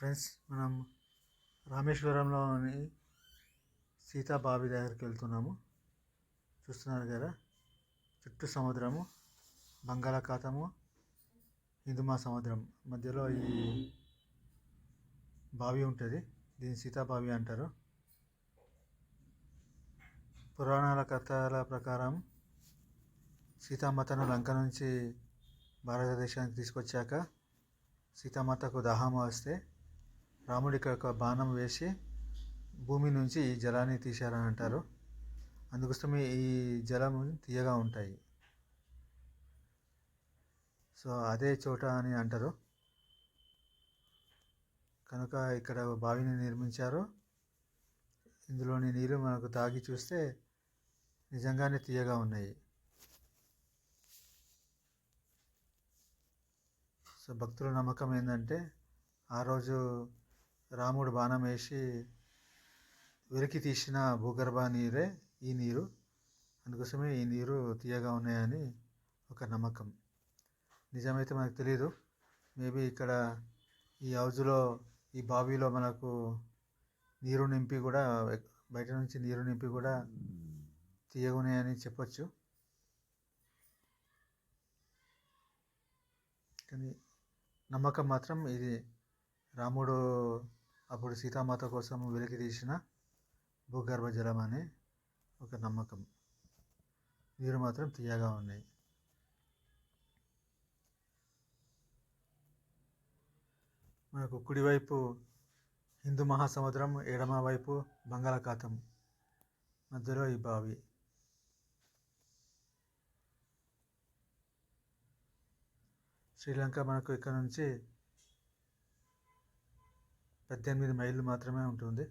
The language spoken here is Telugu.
ఫ్రెండ్స్, మనం రామేశ్వరంలోని సీతా బావి దగ్గరికి వెళ్తున్నాము. చూస్తున్నారు కదా, చుట్టూ సముద్రము, బంగాళాఖాతము, హిందూ మహాసముద్రం మధ్యలో ఈ బావి ఉంటుంది. దీన్ని సీతా బావి అంటారు. పురాణాల కథల ప్రకారం సీతామాతను లంక నుంచి భారతదేశానికి తీసుకొచ్చాక సీతామాతకు దాహం వస్తే రాముడు ఇక్కడ ఒక బాణం వేసి భూమి నుంచి ఈ జలాన్ని తీశారని అంటారు. అందుకోసమే ఈ జలం తీయగా ఉంటాయి. సో అదే చోట అని అంటారు. కనుక ఇక్కడ బావిని నిర్మించారు. ఇందులోని నీరు మనకు తాగి చూస్తే నిజంగానే తీయగా ఉన్నాయి. సో భక్తుల నమ్మకం ఏంటంటే, ఆ రోజు రాముడు బాణం వేసి వెలికి తీసిన భూగర్భ నీరే ఈ నీరు. అందుకోసమే ఈ నీరు తీయగా ఉన్నాయని ఒక నమ్మకం. నిజమైతే మనకు తెలియదు. మేబీ ఇక్కడ ఈ హౌజ్లో, ఈ బావిలో మనకు నీరు నింపి కూడా, బయట నుంచి నీరు నింపి కూడా తీయగా ఉన్నాయని చెప్పొచ్చు. కానీ నమ్మకం మాత్రం ఇది రాముడు అప్పుడు సీతామాత కోసం వెలికి తీసిన భూగర్భ జలం అనే ఒక నమ్మకం. నీరు మాత్రం తీయగా ఉన్నాయి. మనకు కుడివైపు హిందూ మహాసముద్రం, ఎడమ వైపు బంగాళాఖాతం, మధ్యలో ఈ బావి. శ్రీలంక మనకు ఇక్కడ నుంచి 18 మైళ్ళు మాత్రమే ఉంటుంది.